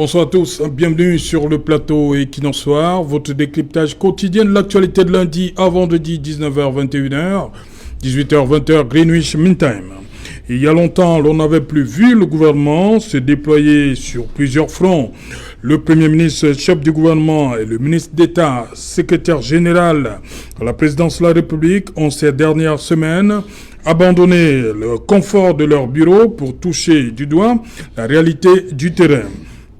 Bonsoir à tous, bienvenue sur le plateau Equinox Soir, votre décryptage quotidien de l'actualité de lundi à vendredi 19h-21h, 18h-20h Greenwich Mean Time. Il y a longtemps, l'on n'avait plus vu le gouvernement se déployer sur plusieurs fronts. Le Premier ministre, chef du gouvernement et le ministre d'État, secrétaire général à la présidence de la République ont ces dernières semaines abandonné le confort de leur bureau pour toucher du doigt la réalité du terrain.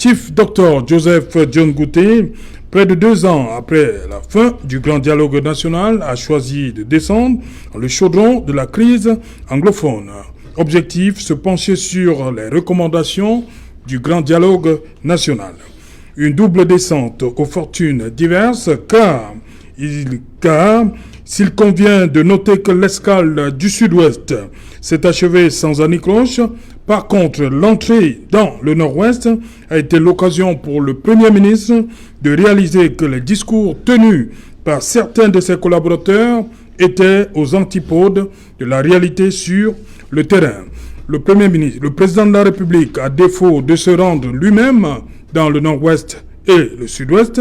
Chief Dr Joseph John Gouté, près de 2 ans après la fin du grand dialogue national, a choisi de descendre dans le chaudron de la crise anglophone. Objectif, se pencher sur les recommandations du grand dialogue national. Une double descente aux fortunes diverses, car s'il convient de noter que l'escale du sud-ouest s'est achevée sans anicroche, par contre, l'entrée dans le nord-ouest a été l'occasion pour le Premier ministre de réaliser que les discours tenus par certains de ses collaborateurs étaient aux antipodes de la réalité sur le terrain. Le Premier ministre, le président de la République, à défaut de se rendre lui-même dans le nord-ouest et le sud-ouest,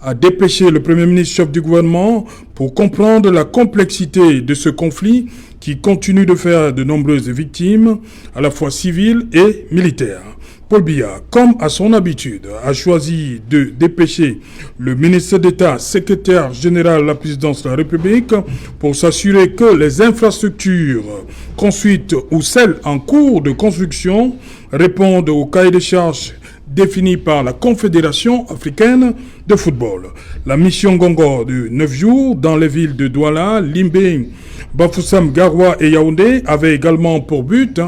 a dépêché le Premier ministre chef du gouvernement pour comprendre la complexité de ce conflit qui continue de faire de nombreuses victimes, à la fois civiles et militaires. Paul Biya, comme à son habitude, a choisi de dépêcher le ministre d'État, secrétaire général à la présidence de la République, pour s'assurer que les infrastructures construites ou celles en cours de construction répondent au cahier des charges défini par la Confédération africaine de football. La mission Gongo de 9 jours dans les villes de Douala, Limbe, Bafoussam, Garoua et Yaoundé avait également pour but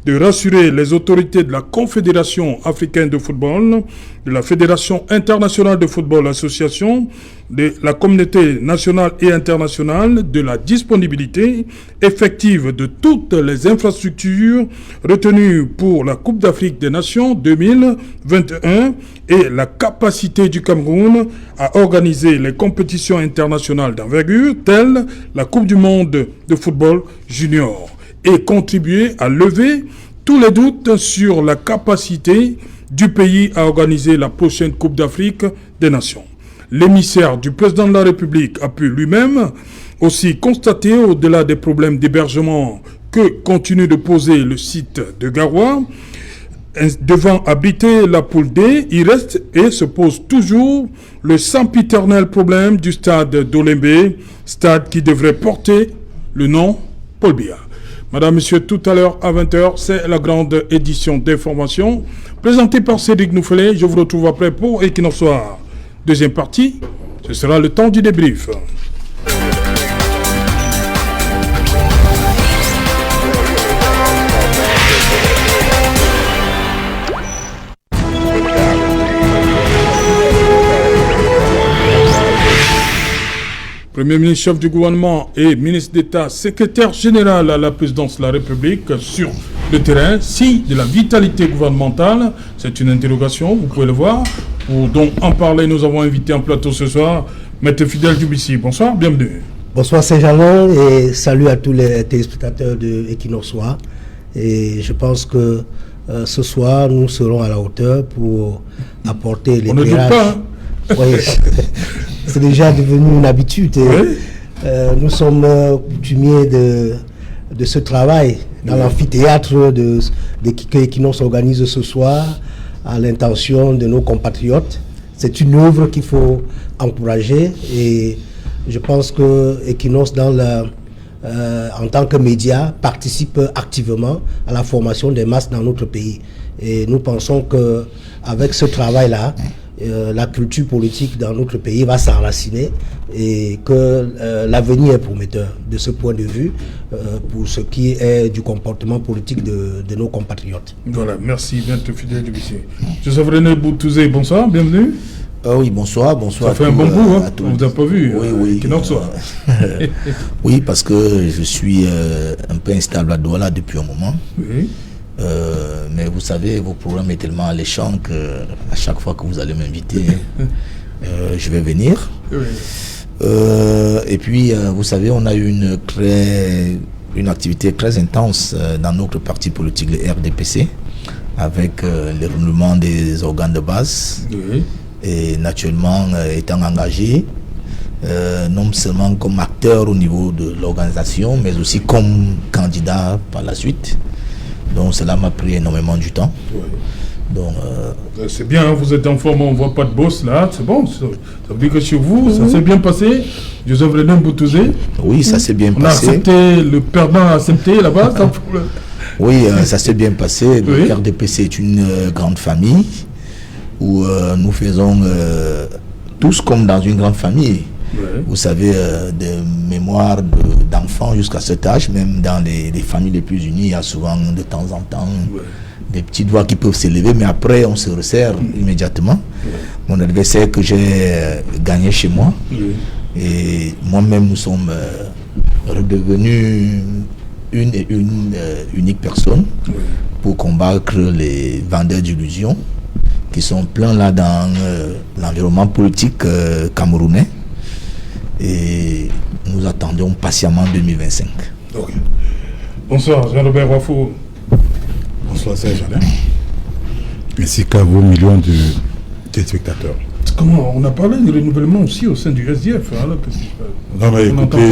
de rassurer les autorités de la Confédération africaine de football, de la Fédération internationale de football association, de la communauté nationale et internationale de la disponibilité effective de toutes les infrastructures retenues pour la Coupe d'Afrique des Nations 2021 et la capacité du Cameroun à organiser les compétitions internationales d'envergure telles la Coupe du monde de football junior et contribuer à lever tous les doutes sur la capacité du pays à organiser la prochaine Coupe d'Afrique des Nations. L'émissaire du président de la République a pu lui-même aussi constater, au-delà des problèmes d'hébergement que continue de poser le site de Garoua, devant abriter la poule D, il reste et se pose toujours le sempiternel problème du stade d'Olembe, stade qui devrait porter le nom Paul Biya. Madame, Monsieur, tout à l'heure à 20h, c'est la grande édition d'information présentée par Cédric Nouffelé. Je vous retrouve après pour Equinox Soir. Deuxième partie, ce sera le temps du débrief. Premier ministre chef du gouvernement et ministre d'État, secrétaire général à la présidence de la République sur le terrain, signe de la vitalité gouvernementale. C'est une interrogation, vous pouvez le voir. Pour donc en parler, nous avons invité en plateau ce soir Maître Fidèle Djoubissi. Bonsoir, bienvenue. Bonsoir Saint-Jalon et salut à tous les téléspectateurs de Equinox Soir. Et je pense que ce soir, nous serons à la hauteur pour apporter les éclairages. On ne doute pas, hein. Oui, c'est déjà devenu une habitude. Oui. Nous sommes coutumiers de ce travail dans l'amphithéâtre que Equinox organise ce soir à l'intention de nos compatriotes. C'est une œuvre qu'il faut encourager et je pense que Equinox en tant que média participe activement à la formation des masses dans notre pays. Et nous pensons qu'avec ce travail-là, la culture politique dans notre pays va s'enraciner et que l'avenir est prometteur de ce point de vue pour ce qui est du comportement politique de nos compatriotes. Voilà, merci, Maître Fidèle Djoubissi. Joseph René Boutouze, bonsoir, bienvenue. Oui, bonsoir. Ça fait un bon bout, hein. On ne vous a pas vu. Oui. Oui, parce que je suis un peu instable à Douala depuis un moment. Oui. Mais vous savez, vos programmes est tellement alléchant que à chaque fois que vous allez m'inviter, je vais venir. Oui. Et puis, vous savez, on a eu une activité très intense dans notre parti politique, le RDPC, avec le renouvellement des organes de base. Oui. Et naturellement, étant engagé, non seulement comme acteur au niveau de l'organisation, mais aussi comme candidat par la suite. Donc cela m'a pris énormément du temps. Oui. Donc, c'est bien, hein, vous êtes en forme, on ne voit pas de boss là, c'est bon. Ça veut dire que chez vous, ça s'est bien passé. Joseph René Boutouzé. Oui, ça s'est bien on passé. A accepté, le perdant a accepté là-bas. Oui, ça s'est bien passé. Le RDPC est une grande famille où nous faisons tous comme dans une grande famille. Ouais. Vous savez, des mémoires d'enfants jusqu'à cet âge, même dans les familles les plus unies, il y a souvent de temps en temps des petites voix qui peuvent s'élever, mais après on se resserre immédiatement. Mon adversaire que j'ai gagné chez moi, et moi-même nous sommes redevenus une unique personne pour combattre les vendeurs d'illusions qui sont pleins là dans l'environnement politique camerounais. Et nous attendons patiemment 2025. Okay. Bonsoir, Jean-Robert Wafo. Bonsoir, Serge Alain. Ainsi qu'à vos millions de téléspectateurs. Comment on a parlé de renouvellement aussi au sein du SDF. Hein, là, non, mais écoutez,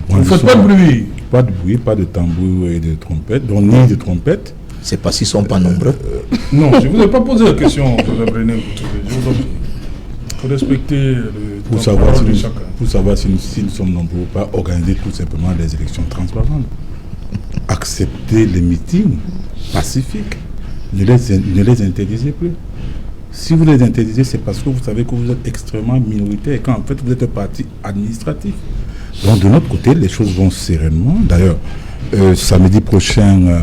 vous ne faites pas de bruit. Pas de bruit, pas de tambour et de trompette, donc ni de trompette. C'est parce qu'ils ne sont pas nombreux. Non, je ne vous ai pas posé la question, Joseph René. Il faut respecter le pour savoir si de chacun. Pour savoir si nous sommes nombreux ou pas, organiser tout simplement des élections transparentes. Accepter les meetings pacifiques. Ne les interdisez plus. Si vous les interdisez, c'est parce que vous savez que vous êtes extrêmement minoritaire et qu'en fait vous êtes un parti administratif. Donc de notre côté, les choses vont sereinement. D'ailleurs, samedi prochain,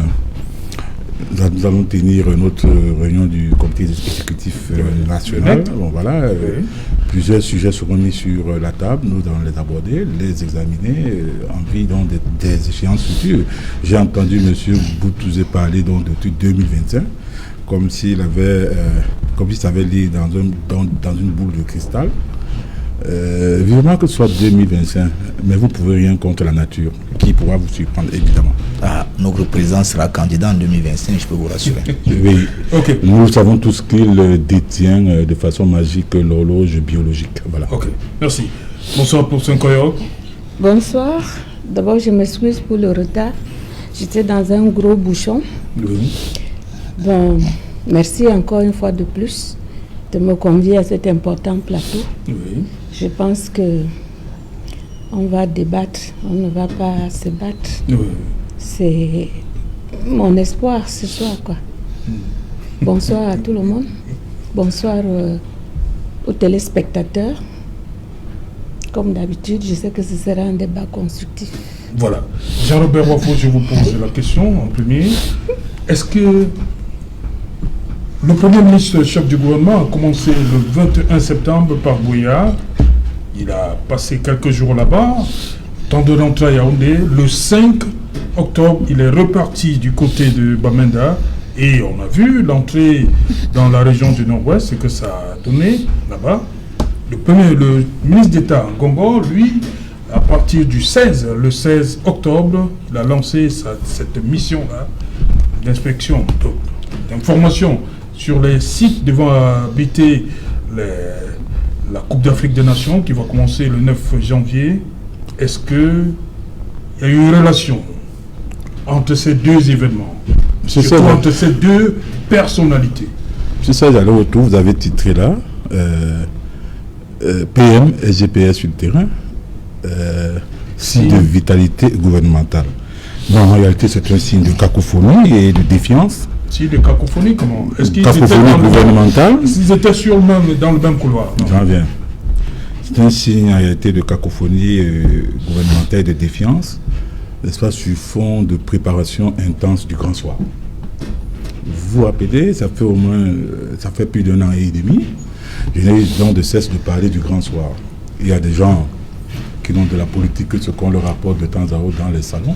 nous allons tenir notre réunion du comité exécutif national. Bon, voilà, plusieurs sujets seront mis sur la table. Nous allons les aborder, les examiner en vue donc des échéances futures. J'ai entendu M. Boutouzé parler donc de 2025, comme s'il savait lire dans une boule de cristal. Vivement que ce soit 2025, mais vous ne pouvez rien contre la nature, qui pourra vous surprendre évidemment. Notre président sera candidat en 2025, je peux vous rassurer. Oui. Okay. Nous savons tous qu'il détient de façon magique l'horloge biologique. Voilà. Ok, merci. Bonsoir pour Saint-Koyo. Bonsoir. D'abord, je m'excuse pour le retard. J'étais dans un gros bouchon. Oui. Bon, merci encore une fois de plus de me convier à cet important plateau. Oui. Je pense que on va débattre, on ne va pas se battre. Oui. C'est mon espoir ce soir, quoi. Bonsoir à tout le monde. Bonsoir aux téléspectateurs. Comme d'habitude, je sais que ce sera un débat constructif. Voilà. Jean-Robert Wafo, je vous pose la question en premier. Est-ce que le Premier ministre chef du gouvernement a commencé le 21 septembre par Bouya. Il a passé quelques jours là-bas, temps de rentrer à Yaoundé. Le 5 octobre, il est reparti du côté de Bamenda et on a vu l'entrée dans la région du Nord-Ouest, ce que ça a donné là-bas. Le ministre d'État Ngombo, lui, à partir du 16 octobre, il a lancé cette mission-là d'inspection, d'information sur les sites devant habiter la Coupe d'Afrique des Nations qui va commencer le 9 janvier. Est-ce qu'il y a eu une relation entre ces deux événements, entre ces deux personnalités? C'est ça, j'allais au retour, vous avez titré là, PM et GPS sur le terrain, signe de vitalité gouvernementale. Non, en réalité, c'est un signe de cacophonie et de défiance. Si, de cacophonie, comment? Est-ce qu'ils cacophonie gouvernementale. Ils étaient dans le même couloir. J'en viens. C'est un signe en réalité de cacophonie gouvernementale et de défiance, n'est-ce pas, sur fond de préparation intense du grand soir. Vous vous rappelez, ça fait plus d'1 an et demi, je n'ai donc de cesse de parler du grand soir. Il y a des gens qui n'ont de la politique que ce qu'on leur rapporte de temps à autre dans les salons,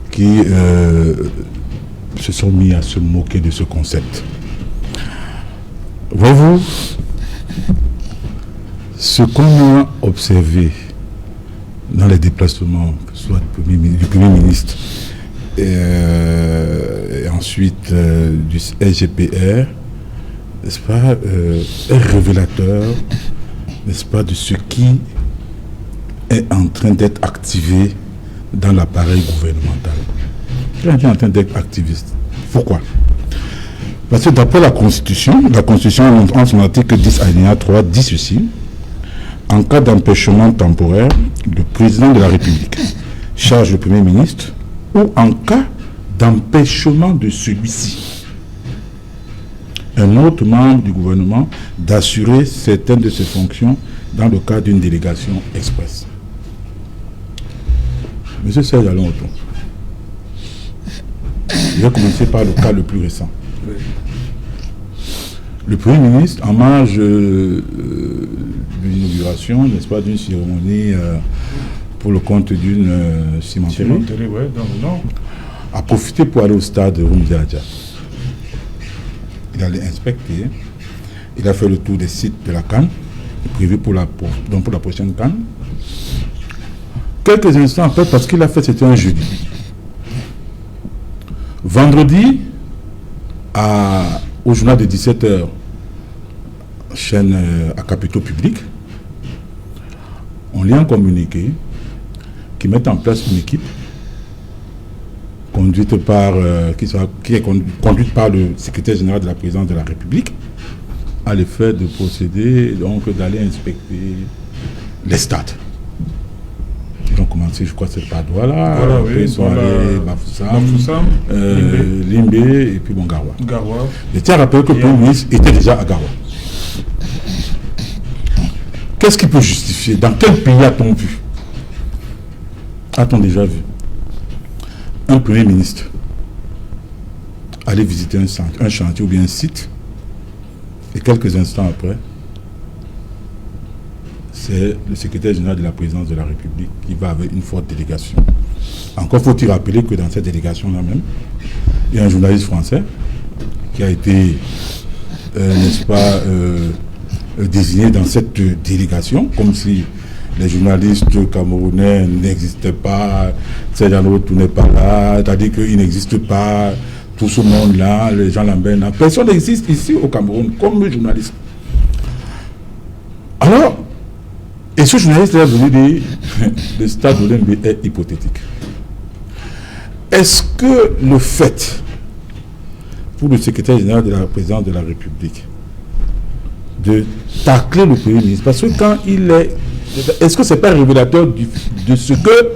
qui se sont mis à se moquer de ce concept. Voyez-vous, ce qu'on a observé dans les déplacements, soit du Premier ministre et ensuite du SGPR, n'est-ce pas, est révélateur, n'est-ce pas, de ce qui est en train d'être activé dans l'appareil gouvernemental. Il est en train d'être activiste. Pourquoi? Parce que d'après la Constitution en son article 10 alinéa 3 dit ceci: en cas d'empêchement temporaire, le président de la République charge le Premier ministre, ou en cas d'empêchement de celui-ci, un autre membre du gouvernement, d'assurer certaines de ses fonctions dans le cadre d'une délégation express. Monsieur Serge, allons autour. Je vais commencer par le cas le plus récent. Oui. Le Premier ministre, en marge de l'inauguration, n'est-ce pas, d'une cérémonie pour le compte d'une cimenterie, ouais, dans le Nord, a profité pour aller au stade Rumdiadja. Il allait inspecter, il a fait le tour des sites de la CAN, prévu pour la prochaine CAN. Quelques instants après, parce qu'il a fait, c'était un jeudi. Vendredi, au journal de 17h, chaîne à capitaux publics, on lit un communiqué qui met en place une équipe conduite par, qui est conduite par le secrétaire général de la présidence de la République, à l'effet de procéder, donc d'aller inspecter les stades. Ils ont commencé, je crois, c'est par Douala, voilà, oui, ils sont allés Bafoussam, Limbé et puis Garoua. Je tiens à rappeler que le Premier ministre était déjà à Garoua. Qu'est-ce qui peut justifier? Dans quel pays a-t-on vu? A-t-on déjà vu un Premier ministre aller visiter un chantier ou bien un site, et quelques instants après, c'est le secrétaire général de la présidence de la République qui va avec une forte délégation. Encore faut-il rappeler que dans cette délégation-là même, il y a un journaliste français qui a été, n'est-ce pas, désigné dans cette délégation, comme si les journalistes camerounais n'existaient pas, Serjano tout n'est pas là, c'est-à-dire qu'il n'existe pas, tout ce monde-là, les gens Lambert, personne n'existe ici au Cameroun comme journaliste. Alors, et ce journaliste est venu dire le stade de l'NB est hypothétique. Est-ce que le fait pour le secrétaire général de la présidence de la République de tacler le Premier ministre, parce que quand il est... Est-ce que ce n'est pas révélateur de ce que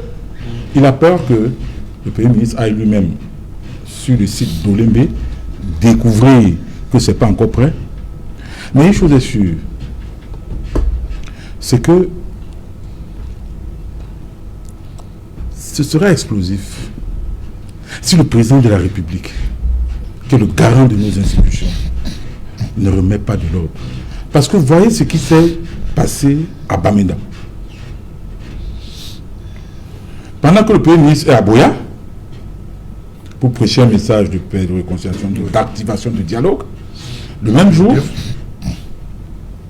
il a peur que le Premier ministre aille lui-même sur le site d'Olembe découvrir que ce n'est pas encore prêt? Mais une chose est sûre, c'est que ce sera explosif si le président de la République, qui est le garant de nos institutions, ne remet pas de l'ordre. Parce que vous voyez ce qui s'est passé à Bamenda. Pendant que le Premier ministre est à Boya, pour prêcher un message de paix, de réconciliation, d'activation de dialogue, le même jour,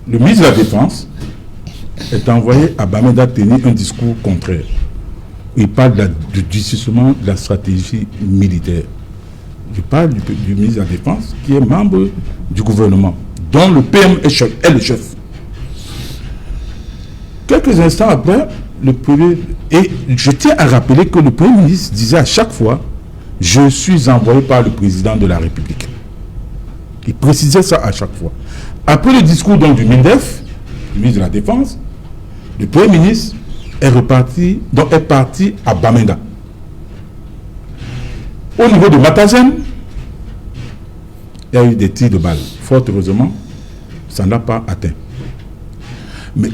le ministre de la Défense est envoyé à Bamenda tenir un discours contraire. Il parle du durcissement de la stratégie militaire. Je parle du ministre de la Défense qui est membre du gouvernement, dont le PM est le chef. Quelques instants après, le Premier... Et je tiens à rappeler que le Premier ministre disait à chaque fois « Je suis envoyé par le président de la République ». Il précisait ça à chaque fois. Après le discours donc, du MINDEF, du ministre de la Défense, le Premier ministre est parti à Bamenda. Au niveau de Matazen, il y a eu des tirs de balles. Fort heureusement, ça n'a pas atteint. Mais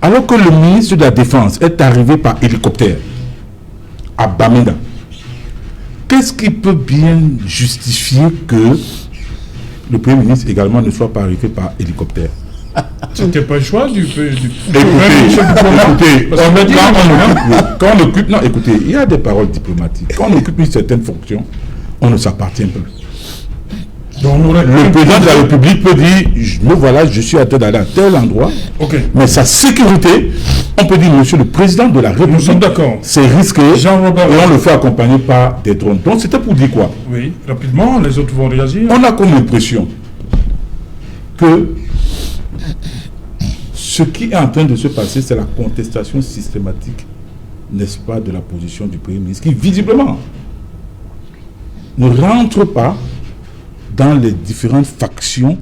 alors que le ministre de la Défense est arrivé par hélicoptère à Bamenda, qu'est-ce qui peut bien justifier que le Premier ministre également ne soit pas arrivé par hélicoptère? C'était pas le choix du écoutez, écoutez, il y a des paroles diplomatiques. Quand on occupe une certaine fonction, on ne s'appartient plus. Donc, le président de la République peut dire, me voilà, je suis à tel endroit, mais sa sécurité, on peut dire, monsieur le président de la République, nous sommes d'accord. C'est risqué, et on le fait accompagner par des drones. Donc c'était pour dire quoi? Oui, rapidement, les autres vont réagir. On a comme l'impression que ce qui est en train de se passer, c'est la contestation systématique, n'est-ce pas, de la position du Premier ministre, qui visiblement ne rentre pas dans les différentes factions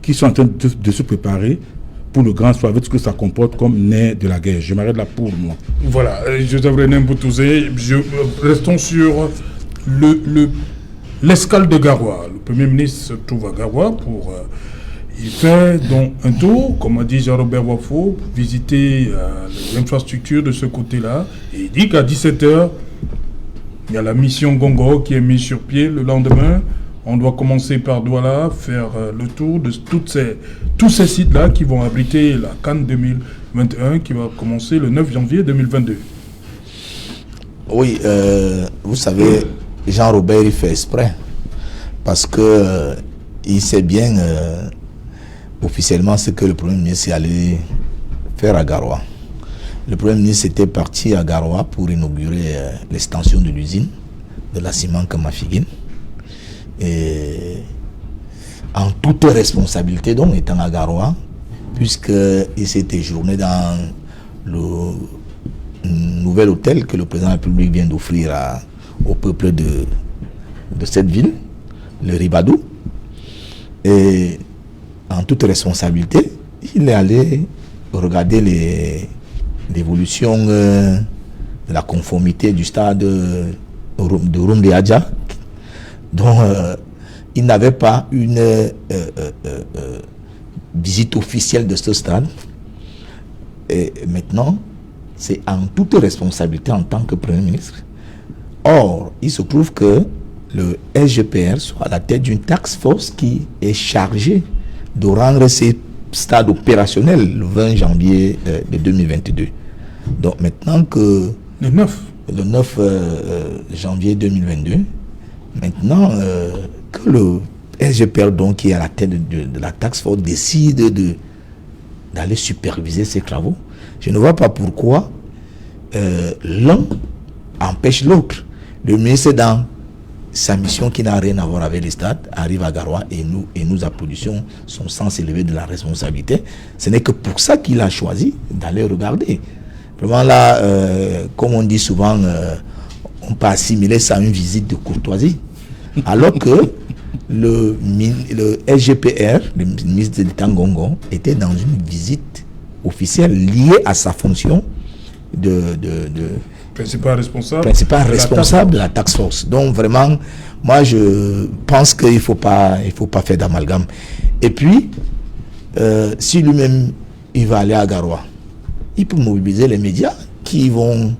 qui sont en train de se préparer pour le grand soir, avec ce que ça comporte comme nerf de la guerre. Je m'arrête là pour moi. Voilà, Joseph René Mboutouzé, restons sur l'escale de Garoua. Le Premier ministre se trouve à Garoua pour... il fait donc un tour, comme a dit Jean-Robert Wafo, pour visiter les infrastructures de ce côté-là. Et il dit qu'à 17h, il y a la mission Gongo qui est mise sur pied. Le lendemain, on doit commencer par Douala, faire le tour de tous ces sites-là qui vont abriter la CAN 2021 qui va commencer le 9 janvier 2022. Oui, vous savez, Jean-Robert, il fait exprès. Parce que il sait bien officiellement ce que le Premier ministre allait faire à Garoua. Le Premier ministre était parti à Garoua pour inaugurer l'extension de l'usine de la ciment Kamafiguine. Et en toute responsabilité, donc, étant à Garoua, puisqu'il s'était séjourné dans le nouvel hôtel que le président de la République vient d'offrir au peuple de cette ville, le Ribadou. Et en toute responsabilité, il est allé regarder l'évolution de la conformité du stade de Rumdi Adja, dont il n'avait pas une visite officielle de ce stade. Et maintenant, c'est en toute responsabilité en tant que Premier ministre. Or, il se trouve que le SGPR soit à la tête d'une task force qui est chargée de rendre ces stades opérationnels le 20 janvier de 2022. Donc maintenant que... Le 9 janvier 2022, maintenant que le SGPR, donc, qui est à la tête de la task force, décide d'aller superviser ces travaux, je ne vois pas pourquoi l'un empêche l'autre. Le ministre, dans sa mission qui n'a rien à voir avec les stades, arrive à Garoua et nous applaudissons son sens élevé de la responsabilité. Ce n'est que pour ça qu'il a choisi d'aller regarder. Vraiment là, comme on dit souvent, on peut assimiler ça à une visite de courtoisie. Alors que le SGPR, le ministre de l'État Ngongo, était dans une visite officielle liée à sa fonction de principal responsable de la task force. Donc vraiment, moi je pense qu'il ne faut pas faire d'amalgame. Et puis, si lui-même il va aller à Garoua, il peut mobiliser les médias qui vont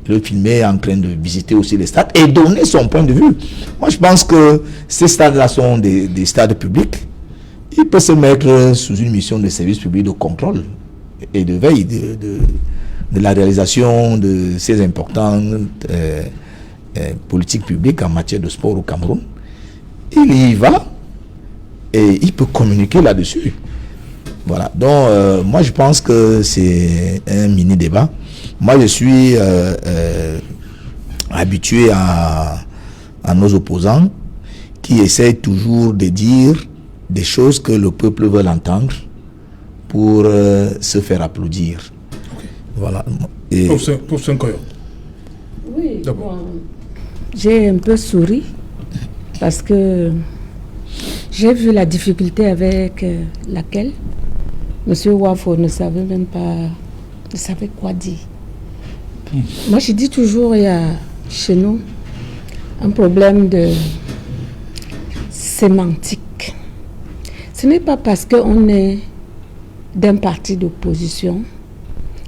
le filmer en train de visiter aussi les stades et donner son point de vue. Moi je pense que ces stades-là sont des stades publics. Il peut se mettre sous une mission de service public de contrôle et de veille de la réalisation de ces importantes politiques publiques en matière de sport au Cameroun. Il y va et il peut communiquer là-dessus. Voilà. Donc, moi, je pense que c'est un mini-débat. Moi, je suis habitué à nos opposants qui essayent toujours de dire des choses que le peuple veut entendre pour se faire applaudir. Voilà. Et pour Sankoyo. Oui, bon, j'ai un peu souri parce que j'ai vu la difficulté avec laquelle M. Wafo ne savait même pas, ne savait quoi dire. Moi, je dis toujours, il y a chez nous un problème de sémantique. Ce n'est pas parce qu'on est d'un parti d'opposition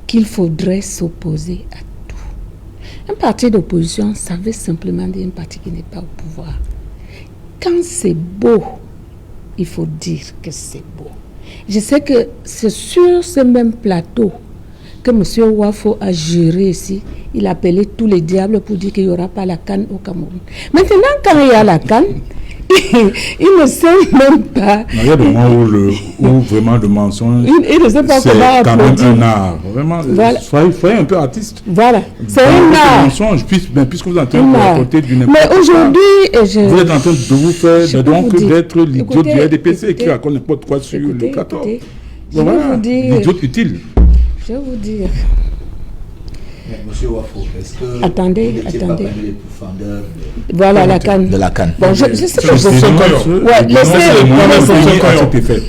qu'il faudrait s'opposer à tout. Un parti d'opposition, ça veut simplement dire un parti qui n'est pas au pouvoir. Quand c'est beau, il faut dire que c'est beau. Je sais que c'est sur ce même plateau que M. Wafo a juré ici. Il appelait tous les diables pour dire qu'il n'y aura pas la CAN au Cameroun. Maintenant, quand il y a la CAN, il ne sait même pas. Il y a des moments où vraiment le mensonge, Il ne sait pas c'est comment quand même applaudir. un art. Vraiment, Voilà. soyez un peu artiste. Voilà, c'est Dans un votre art. mensonge, puisque vous êtes en train Un de art. raconter du n'importe Mais quoi. aujourd'hui, Vous êtes en train de vous faire, Je peux donc vous dire. d'être l'idiot du Écoutez, RDPC qui écoutez. raconte n'importe quoi sur le plateau. Écoutez, je vais Voilà, vous dire. l'idiot utile. Je vais vous dire. Monsieur Wafo, est-ce que Attendez, vous n'étiez attendez. pas parmi les pourfendeurs Voilà la canne. de la canne? Bon, je sais C'est que le je professeur Koyo. Ouais, laissez. Moi-même, professeur signé à Koyo. cet effet.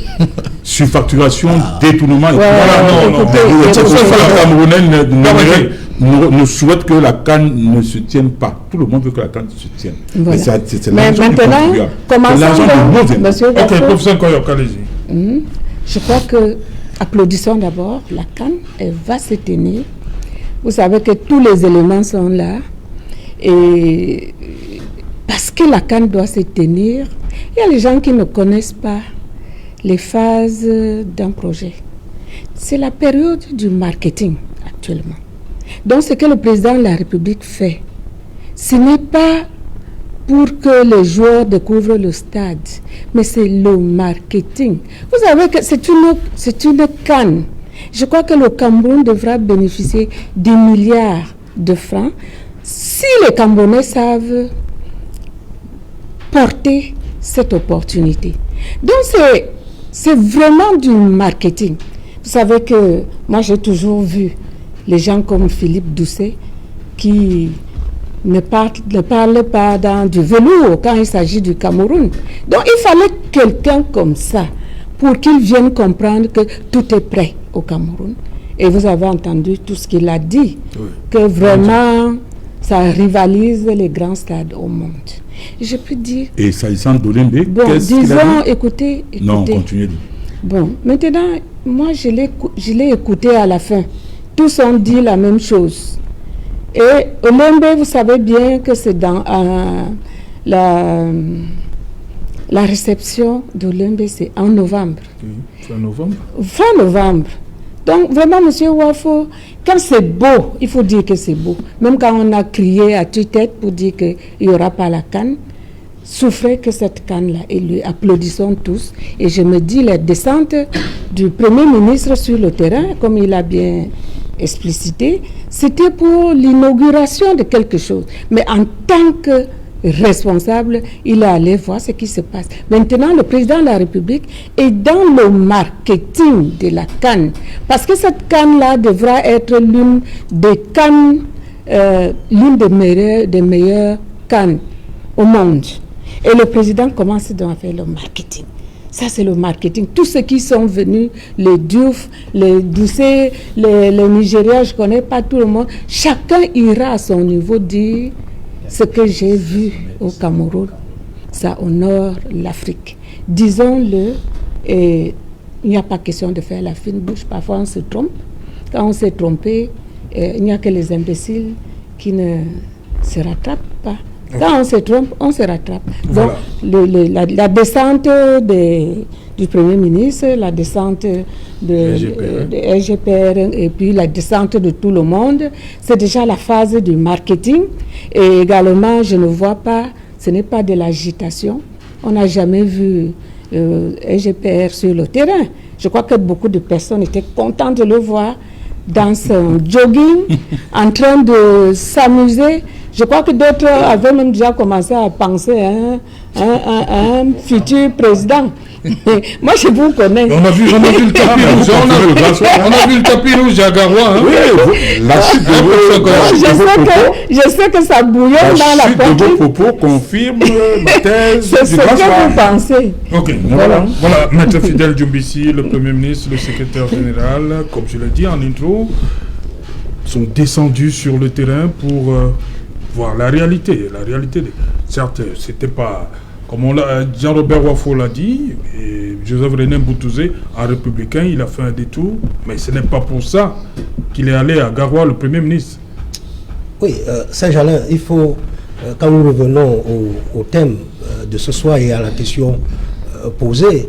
Surfacturation, détournement. et tout. Ouais, Voilà, non, écoutez, non. Le écoutez, Camerounais ne souhaite que la canne ne se tienne pas. Tout le monde veut que la canne se tienne. Voilà. Mais c'est Mais l'argent du maintenant, contribuable. commençons C'est l'argent donc, de nos impôts. monsieur Ok, Wafo. professeur Koyok, allez-y. Je crois que, applaudissons d'abord, la canne, elle va se tenir. Vous savez que tous les éléments sont là. Et parce que la canne doit se tenir, il y a les gens qui ne connaissent pas les phases d'un projet. C'est la période du marketing actuellement. Donc ce que le président de la République fait, ce n'est pas pour que les joueurs découvrent le stade, mais c'est le marketing. Vous savez que c'est une canne. Je crois que le Cameroun devra bénéficier des milliards de francs si les Camerounais savent porter cette opportunité. Donc c'est vraiment du marketing. Vous savez que moi j'ai toujours vu les gens comme Philippe Doucet qui ne parlent pas dans du velours quand il s'agit du Cameroun. Donc il fallait quelqu'un comme ça pour qu'il vienne comprendre que tout est prêt au Cameroun. Et vous avez entendu tout ce qu'il a dit, que vraiment ça rivalise les grands stades au monde. Je peux dire... Et s'agissant d'Olimbe, Bon, qu'est-ce qu'il a disons, dit? écoutez... Non, continuez. Bon, maintenant, moi, je l'ai écouté à la fin. Tous ont dit la même chose. Et Olembe, vous savez bien que c'est dans la réception d'Olembe, c'est en novembre. Fin novembre. Fin novembre. Donc, vraiment, M. Wafo, quand c'est beau, il faut dire que c'est beau. Même quand on a crié à tue-tête pour dire qu'il n'y aura pas la canne, souffrez que cette canne-là, et lui applaudissons tous. Et je me dis, la descente du Premier ministre sur le terrain, comme il a bien explicité, c'était pour l'inauguration de quelque chose. Mais en tant que responsable, il est allé voir ce qui se passe. Maintenant, le président de la République est dans le marketing de la canne. Parce que cette canne-là devra être l'une des cannes, l'une des meilleures cannes au monde. Et le président commence donc à faire le marketing. Ça, c'est le marketing. Tous ceux qui sont venus, les Diouf, les Doucet, les Nigériens, je ne connais pas tout le monde, chacun ira à son niveau dire ce que j'ai vu au Cameroun. Ça honore l'Afrique. Disons-le, et il n'y a pas question de faire la fine bouche. Parfois, on se trompe. Quand on s'est trompé, il n'y a que les imbéciles qui ne se rattrapent pas. Quand on se trompe, on se rattrape. Voilà. Donc, la descente du Premier ministre, la descente de SGPR et puis la descente de tout le monde, c'est déjà la phase du marketing. Et également, je ne vois pas, ce n'est pas de l'agitation. On n'a jamais vu SGPR sur le terrain. Je crois que beaucoup de personnes étaient contentes de le voir dans son jogging, en train de s'amuser. Je crois que d'autres avaient même déjà commencé à penser à un futur président. Moi, je vous connais. On a vu le tapis rouge. On a vu le tapis rouge à Garoua. Hein? Oui, la chute Je sais que ça bouillonne dans la poitrine. poitrine. De vos propos confirme ma thèse. C'est ce que vous pensez. Ok, voilà. Maître Fidèle Djoumbissi, le Premier ministre, le secrétaire général, comme je l'ai dit en intro, sont descendus sur le terrain pour voir la réalité. Certes, c'était pas... Comme Jean-Robert Wafo l'a dit, et Joseph René Boutouzé, un républicain, il a fait un détour, mais ce n'est pas pour ça qu'il est allé à Garoua, le Premier ministre. Oui, Saint-Jalin, il faut, quand nous revenons au thème de ce soir et à la question posée,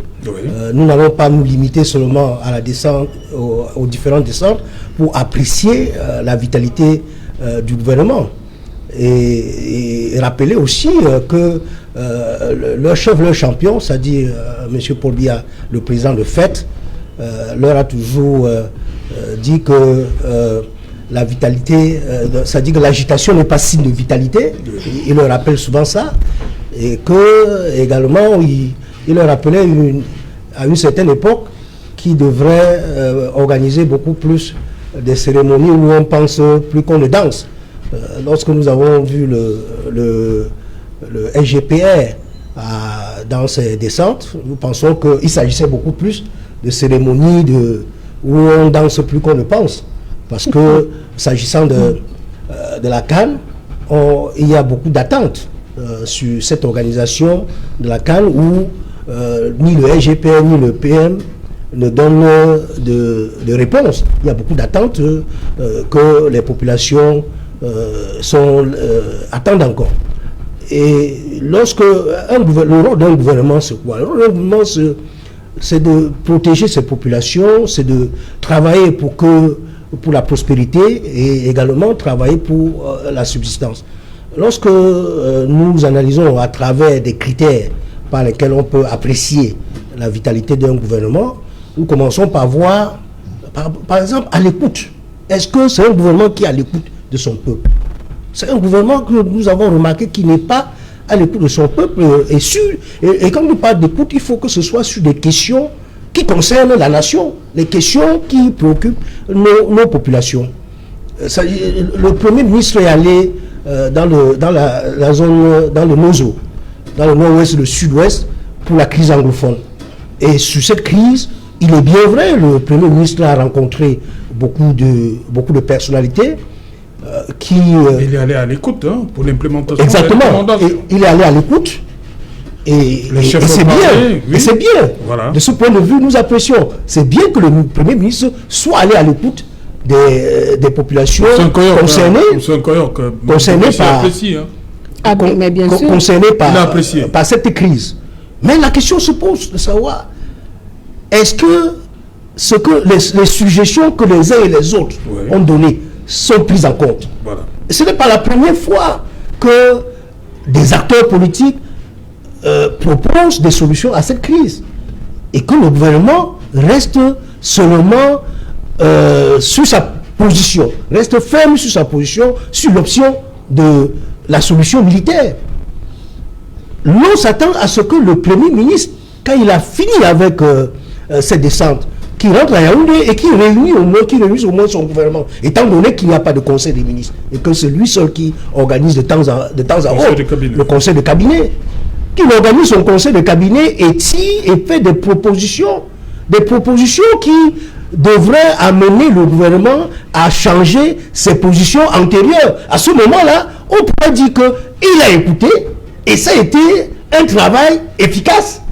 nous n'allons pas nous limiter seulement à la descente, aux différentes descentes, pour apprécier la vitalité du gouvernement. et rappeler aussi que leur chef, leur champion, c'est-à-dire M. Paul Biya, le président de FET, leur a toujours dit que la vitalité, c'est-à-dire que l'agitation n'est pas signe de vitalité. Il leur rappelle souvent ça. Et que également, il leur rappelait à une certaine époque qu'il devrait organiser beaucoup plus des cérémonies où on pense plus qu'on ne danse. Lorsque nous avons vu le SGPR dans ses descentes, nous pensons qu'il s'agissait beaucoup plus de cérémonies où on danse plus qu'on ne pense. Parce que s'agissant de la CAN, il y a beaucoup d'attentes sur cette organisation de la CAN où ni le SGPR ni le PM ne donnent de réponse. Il y a beaucoup d'attentes que les populations attendent encore. Et lorsque le rôle d'un gouvernement, c'est quoi? Le rôle d'un gouvernement, c'est de protéger ses populations, c'est de travailler pour la prospérité et également travailler pour la subsistance. Lorsque nous analysons à travers des critères par lesquels on peut apprécier la vitalité d'un gouvernement, nous commençons par voir, par exemple, à l'écoute. Est-ce que c'est un gouvernement qui est à l'écoute de son peuple? C'est un gouvernement que nous avons remarqué qui n'est pas à l'écoute de son peuple. Et quand nous parlons d'écoute, il faut que ce soit sur des questions qui concernent la nation, les questions qui préoccupent nos populations. Le Premier ministre est allé dans la zone, dans le Mozo, dans le nord-ouest et le sud-ouest, pour la crise anglophone. Et sur cette crise, il est bien vrai, le Premier ministre a rencontré beaucoup de personnalités il est allé à l'écoute pour l'implémentation. Exactement. Il est allé à l'écoute. Et c'est bien. Oui. Et c'est bien. Voilà. De ce point de vue, nous apprécions. C'est bien que le Premier ministre soit allé à l'écoute des populations concernées par cette crise. Mais la question se pose de savoir, est-ce que les suggestions que les uns et les autres ont données sont prises en compte? Voilà. Ce n'est pas la première fois que des acteurs politiques proposent des solutions à cette crise et que le gouvernement reste seulement sur sa position, reste ferme sur sa position, sur l'option de la solution militaire. L'on s'attend à ce que le Premier ministre, quand il a fini avec cette descente, qui rentre à Yaoundé et qui réunit au moins son gouvernement, étant donné qu'il n'y a pas de conseil des ministres et que c'est lui seul qui organise de temps à autre le conseil de cabinet, qu'il organise son conseil de cabinet et fait des propositions qui devraient amener le gouvernement à changer ses positions antérieures. À ce moment-là, on pourrait dire qu'il a écouté et ça a été un travail efficace.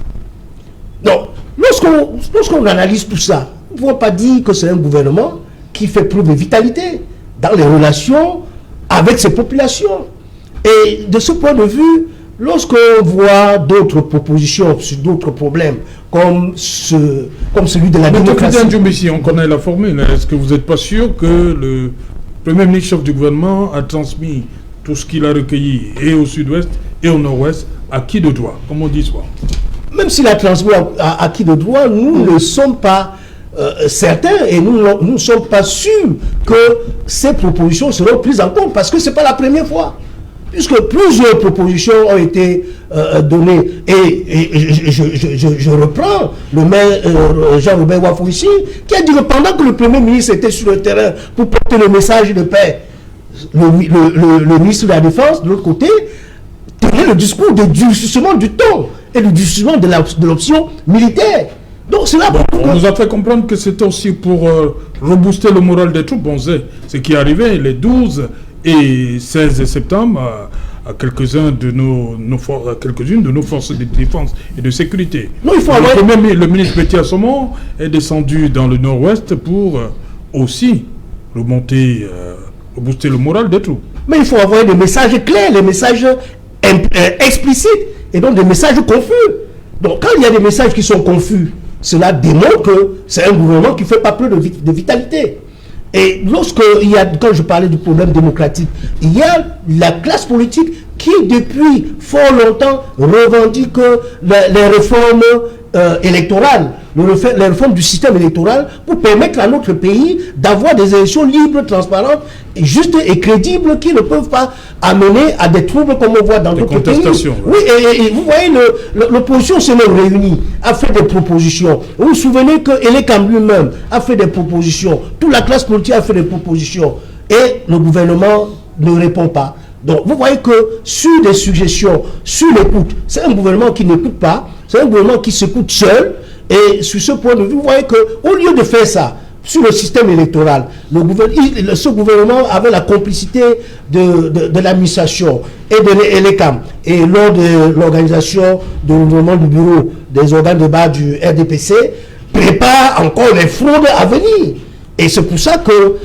Donc, lorsqu'on analyse tout ça, on ne peut pas dire que c'est un gouvernement qui fait preuve de vitalité dans les relations avec ses populations. Et de ce point de vue, lorsqu'on voit d'autres propositions sur d'autres problèmes, comme celui de la démocratie... On connaît la formule. Est-ce que vous n'êtes pas sûr que le Premier ministre chef du gouvernement a transmis tout ce qu'il a recueilli et au sud-ouest et au nord-ouest à qui de droit, comme on dit souvent? Même s'il a transmis à qui de droit, nous ne sommes pas certains et nous ne sommes pas sûrs que ces propositions seront prises en compte parce que ce n'est pas la première fois. Puisque plusieurs propositions ont été données et je reprends le maire Jean-Robert Wafou ici, qui a dit que pendant que le Premier ministre était sur le terrain pour porter le message de paix, le ministre de la Défense, de l'autre côté, tenait le discours de durcissement du ton et le durcissement de l'option militaire. Donc cela on nous a fait comprendre que c'était aussi pour rebooster le moral des troupes. On sait ce qui est arrivé les 12 et 16 septembre à quelques-unes de nos forces de défense et de sécurité. Non, il faut le ministre Petit Assomo est descendu dans le nord-ouest pour aussi rebooster le moral des troupes. Mais il faut avoir des messages clairs, des messages explicites et donc des messages confus. Donc quand il y a des messages qui sont confus, cela démontre que c'est un gouvernement qui ne fait pas preuve de vitalité. Et quand je parlais du problème démocratique, il y a la classe politique qui, depuis fort longtemps, revendique les réformes électorales, les réformes du système électoral pour permettre à notre pays d'avoir des élections libres, transparentes, justes et crédibles qui ne peuvent pas amener à des troubles comme on voit dans d'autres pays. Oui, et vous voyez, l'opposition s'est même réunie, a fait des propositions. Vous vous souvenez que Elekam lui-même a fait des propositions, toute la classe politique a fait des propositions et le gouvernement ne répond pas. Donc vous voyez que sur des suggestions, sur l'écoute, c'est un gouvernement qui n'écoute pas, c'est un gouvernement qui s'écoute seul. Et sur ce point de vue, vous voyez qu'au lieu de faire ça sur le système électoral, ce gouvernement avait la complicité de l'administration et de l'ECAM. Et lors de l'organisation du mouvement du bureau des organes de base du RDPC, prépare encore les fraudes à venir. Et c'est pour ça que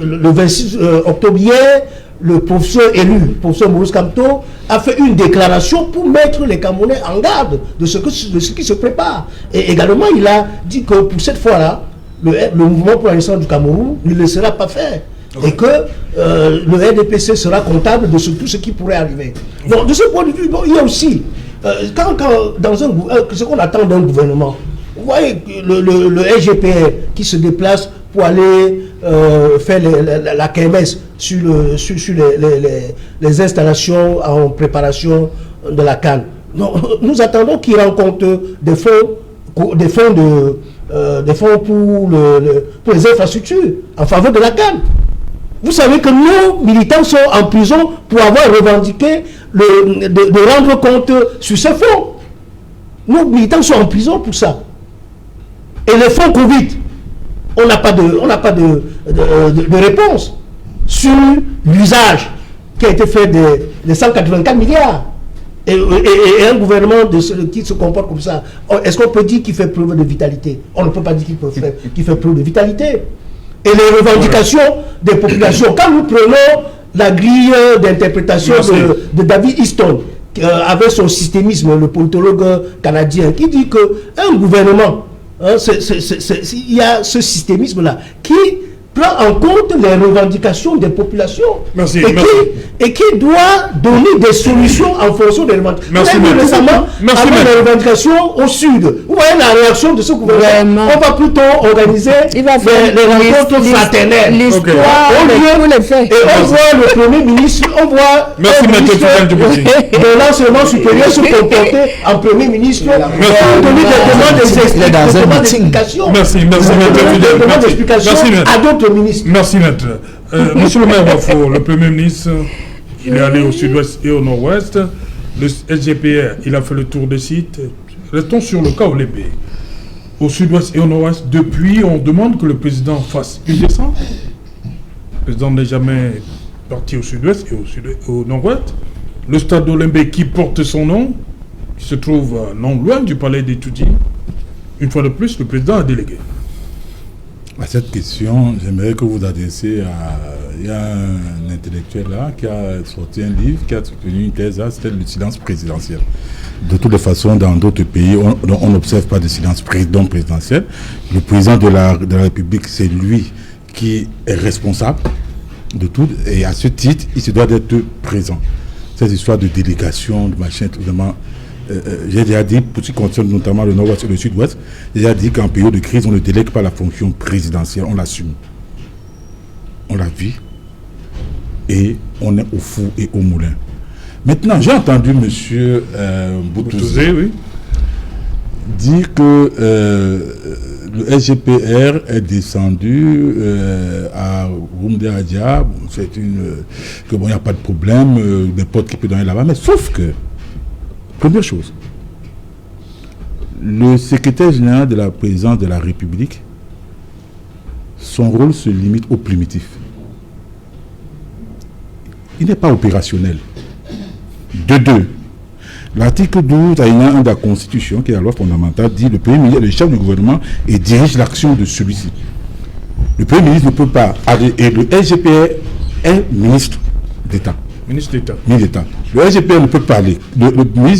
le 26 octobre hier, le professeur élu, le professeur Maurice Kamto, a fait une déclaration pour mettre les Camerounais en garde de ce qui se prépare. Et également, il a dit que pour cette fois-là, le mouvement pour la naissance du Cameroun ne le laissera pas faire. Okay. Et que le RDPC sera comptable de tout ce qui pourrait arriver. Donc, de ce point de vue, il y a aussi, dans ce qu'on attend d'un gouvernement, vous voyez le RGPR qui se déplace pour aller faire la kermesse sur les installations en préparation de la CAN. Nous attendons qu'il rencontre des fonds pour les infrastructures en faveur de la CAN. Vous savez que nos militants sont en prison pour avoir revendiqué de rendre compte sur ces fonds. Nos militants sont en prison pour ça. Et les fonds Covid, on n'a pas de réponse sur l'usage qui a été fait des 184 milliards. Et un gouvernement qui se comporte comme ça, est-ce qu'on peut dire qu'il fait preuve de vitalité? On ne peut pas dire qu'il fait preuve de vitalité. Et les revendications des populations, quand nous prenons la grille d'interprétation de David Easton, avec son systémisme, le politologue canadien, qui dit qu'un gouvernement, il y a ce systémisme-là qui prend en compte les revendications des populations et qui doit donner des solutions en fonction des revendications. Récemment, avec les revendications au sud, vous voyez la réaction de ce gouvernement. On va plutôt organiser les rencontres fraternelles. L'histoire, et on voit le Premier ministre, on voit de l'enseignement supérieur se comporter en Premier ministre pour donner des explications à d'autres ministres. Merci, maître. Monsieur le maire Wafo, le Premier ministre, il est allé au sud-ouest et au nord-ouest. Le SGPR, il a fait le tour des sites. Restons sur le cas Olébé. Au sud-ouest et au nord-ouest, depuis, on demande que le président fasse une descente. Le président n'est jamais parti au sud-ouest et au nord-ouest. Le stade d'Olébé qui porte son nom, qui se trouve non loin du palais des Toudis. Une fois de plus, le président a délégué. À cette question, j'aimerais que vous adressiez à... Il y a un intellectuel là qui a sorti un livre, qui a soutenu une thèse, c'était le silence présidentiel. De toutes les façons, dans d'autres pays, on n'observe pas de silence présidentiel. Le président de la République, c'est lui qui est responsable de tout. Et à ce titre, il se doit d'être présent. Cette histoire de délégation, de machin, tout vraiment... j'ai déjà dit, pour ce qui concerne notamment le nord-ouest et le sud-ouest, j'ai déjà dit qu'en période de crise, on ne délègue pas la fonction présidentielle, on l'assume. On la vit et on est au four et au moulin. Maintenant, j'ai entendu M. Boutouzé dire que le SGPR est descendu à Roumdé Adia, que bon, il n'y a pas de problème, n'importe qui peut donner là-bas, mais sauf que première chose, le secrétaire général de la présidence de la République, son rôle se limite au primitif. Il n'est pas opérationnel. De deux, l'article 12 alinéa 1 de la Constitution, qui est la loi fondamentale, dit le Premier ministre est le chef du gouvernement et dirige l'action de celui-ci. Le Premier ministre ne peut pas aller, et le SGPR est ministre d'État. Ministre d'État. Le SGPR ne peut pas aller. Le Premier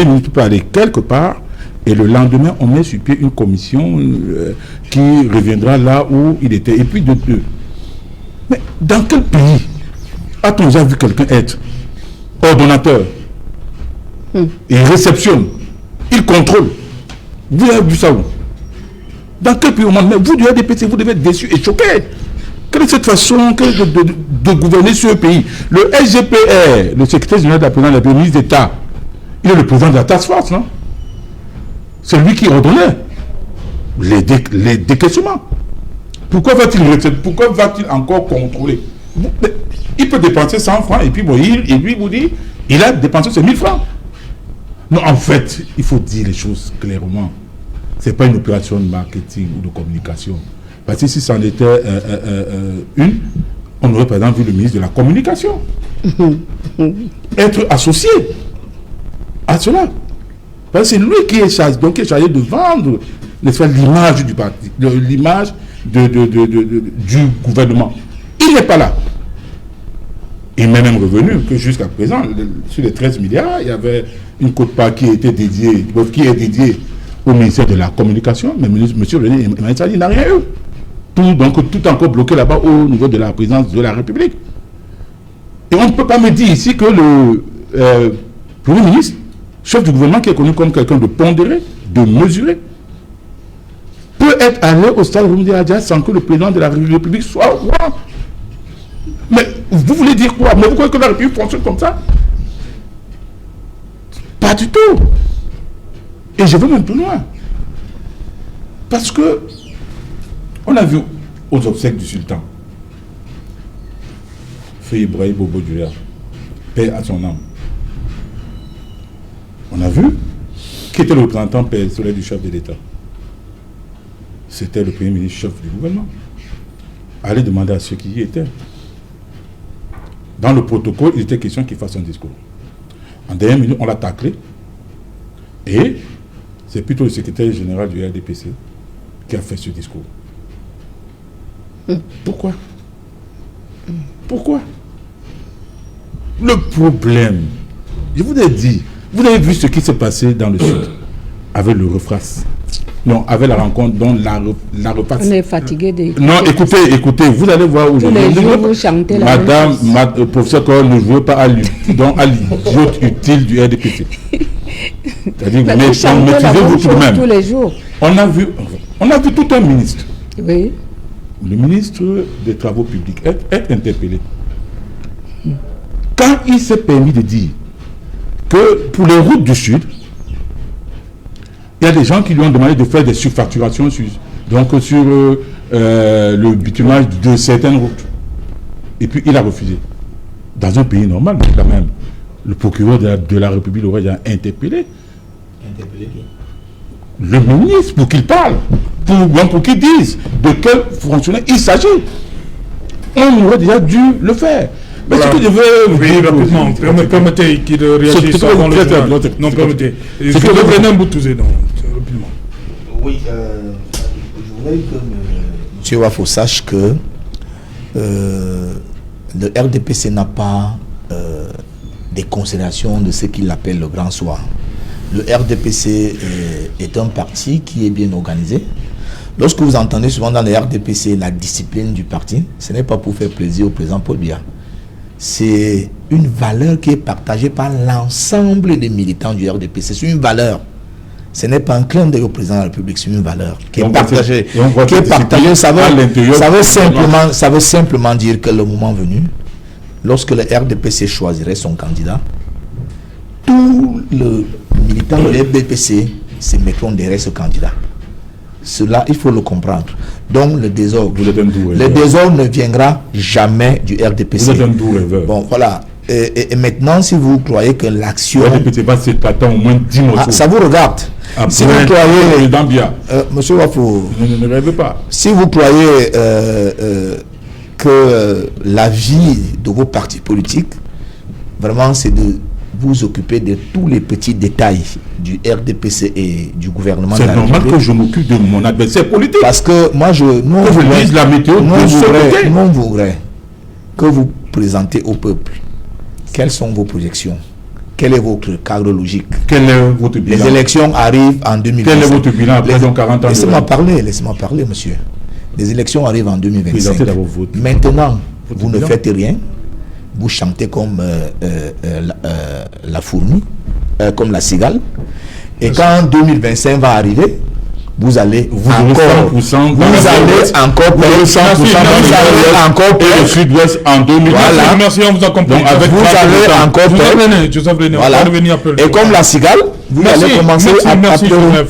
ministre peut pas aller quelque part Et le lendemain, on met sur pied une commission qui reviendra là où il était. Et puis de deux. Mais dans quel pays a-t-on déjà vu quelqu'un être ordonnateur? Il réceptionne, il contrôle. Vous avez vu ça où? Dans quel pays au monde? Mais vous, du RDPC, vous devez être déçus et choqués. Quelle est cette façon de gouverner ce pays? Le SGPR, le secrétaire général de la présidence de la ministre d'État, il est le président de la task force, non? C'est lui qui ordonnait les décaissements. Pourquoi va-t-il encore contrôler? Il peut dépenser 100 francs et puis bon, lui vous dit, il a dépensé ses 1000 francs. Non, en fait, il faut dire les choses clairement. Ce n'est pas une opération de marketing ou de communication. Parce que si c'en était on aurait par exemple vu le ministre de la Communication être associé à cela. Parce que c'est lui qui est chargé, de vendre l'image du parti, l'image du gouvernement. Il n'est pas là. Il m'est même revenu que jusqu'à présent, sur les 13 milliards, il y avait une quote-part qui est dédiée au ministère de la Communication, mais monsieur René Emmanuel n'a rien eu. Tout encore bloqué là-bas au niveau de la présidence de la République. Et on ne peut pas me dire ici que le Premier ministre, chef du gouvernement qui est connu comme quelqu'un de pondéré, de mesuré, peut être allé au stade Rumdi Adja sans que le président de la République soit au courant. Mais vous voulez dire quoi? Mais vous croyez que la République fonctionne comme ça? Pas du tout. Et je vais même plus loin. Parce que on a vu aux obsèques du sultan, Feu Ibrahim Bobo Djoula, paix à son âme. On a vu qui était le représentant personnel du chef de l'État. C'était le premier ministre chef du gouvernement. Allez demander à ceux qui y étaient. Dans le protocole, il était question qu'il fasse un discours. En dernière minute, on l'a taclé. Et c'est plutôt le secrétaire général du RDPC qui a fait ce discours. Pourquoi? Pourquoi? Le problème, je vous ai dit, vous avez vu ce qui s'est passé dans le Sud avec le Refras. Non, avec la rencontre dont la repasse. On est fatigué de... Non, écoutez, vous allez voir aujourd'hui. Tous les jours, vous chantez la Madame, professeur Cole, ne jouez pas à l'idiote utile du RDPC. C'est-à-dire, mais maîtrisez-vous tout de même. Tous les jours. On a vu tout un ministre. Oui. Le ministre des Travaux publics est interpellé. Quand il s'est permis de dire que pour les routes du Sud, il y a des gens qui lui ont demandé de faire des surfacturations sur le bitumage de certaines routes. Et puis il a refusé. Dans un pays normal, quand même, le procureur de la République l'aurait déjà interpellé. Interpellé qui? Le ministre, pour qu'il parle, pour qu'il dise de quel fonctionnaire il s'agit. On aurait déjà dû le faire. Mais voilà. Ce que je veux vous dire rapidement, permettez qu'il réagisse avant le journal. Non, permettez. Ce que vous venez Mboutouzé, non, rapidement. Oui, je voudrais que M. Wafo sache que le RDPC n'a pas des considérations de ce qu'il appelle le grand soir. Le RDPC est un parti qui est bien organisé. Lorsque vous entendez souvent dans le RDPC la discipline du parti, ce n'est pas pour faire plaisir au président Paul Biya. C'est une valeur qui est partagée par l'ensemble des militants du RDPC. C'est une valeur. Ce n'est pas un clin d'œil au président de la République, c'est une valeur qui est partagée. Ça veut simplement dire que le moment venu, lorsque le RDPC choisirait son candidat, tous les militants de l'RDPC se mettront derrière ce candidat. Cela, il faut le comprendre. Donc, le désordre ne viendra jamais du RDPC. Bon, voilà. Et maintenant, si vous croyez que l'action... au moins 10 mois. Ça vous regarde. Après, si vous croyez... Monsieur Wafo... Ne rêvez pas. Si vous croyez que la vie de vos partis politiques, vraiment, c'est de vous occuper de tous les petits détails du RDPC et du gouvernement. C'est normal que je m'occupe de mon adversaire politique. Parce que moi, je lise la météo non, voudrais que vous présentez au peuple quelles sont vos projections, quel est votre cadre logique? Quel est votre bilan? Les élections arrivent en 2025. Quel est votre bilan après 40 ans? Laissez-moi parler, monsieur. Les élections arrivent en 2025. Maintenant, vous ne faites rien. Vous chantez comme la fourmi, comme la cigale. Et quand 2025 va arriver, vous allez encore le Sud-Ouest en 2025. Voilà. Merci, on vous a compris. Donc, vous allez encore voilà. Et comme la cigale, vous allez commencer à pleurer.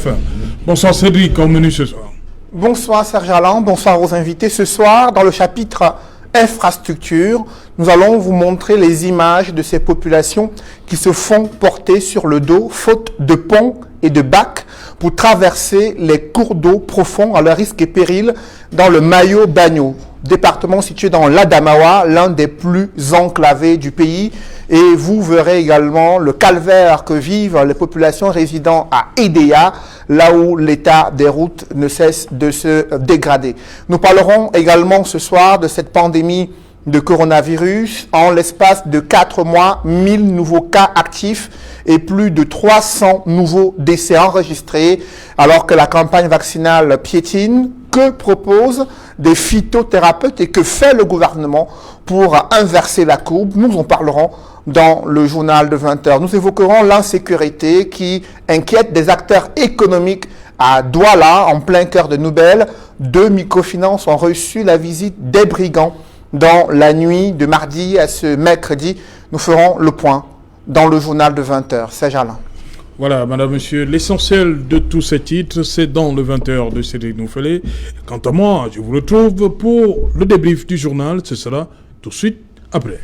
Bonsoir Cédric, on menu ce soir. Bonsoir Serge Alain, bonsoir aux invités. Ce soir, dans le chapitre infrastructure, nous allons vous montrer les images de ces populations qui se font porter sur le dos, faute de ponts et de bacs, pour traverser les cours d'eau profonds à leur risque et péril dans le Mayo Bagno, département situé dans l'Adamawa, l'un des plus enclavés du pays. Et vous verrez également le calvaire que vivent les populations résidant à Edea, là où l'état des routes ne cesse de se dégrader. Nous parlerons également ce soir de cette pandémie de coronavirus. En l'espace de 4 mois, 1000 nouveaux cas actifs et plus de 300 nouveaux décès enregistrés, alors que la campagne vaccinale piétine. Que proposent des phytothérapeutes et que fait le gouvernement pour inverser la courbe? Nous en parlerons dans le journal de 20h. Nous évoquerons l'insécurité qui inquiète des acteurs économiques à Douala, en plein cœur de Nouvelle. 2 microfinances ont reçu la visite des brigands dans la nuit de mardi à ce mercredi. Nous ferons le point dans le journal de 20h. C'est Alain. Voilà, madame, monsieur, l'essentiel de tous ces titres, c'est dans le 20h de Cédric Noufelet. Quant à moi, je vous retrouve pour le débrief du journal. Ce sera tout de suite après.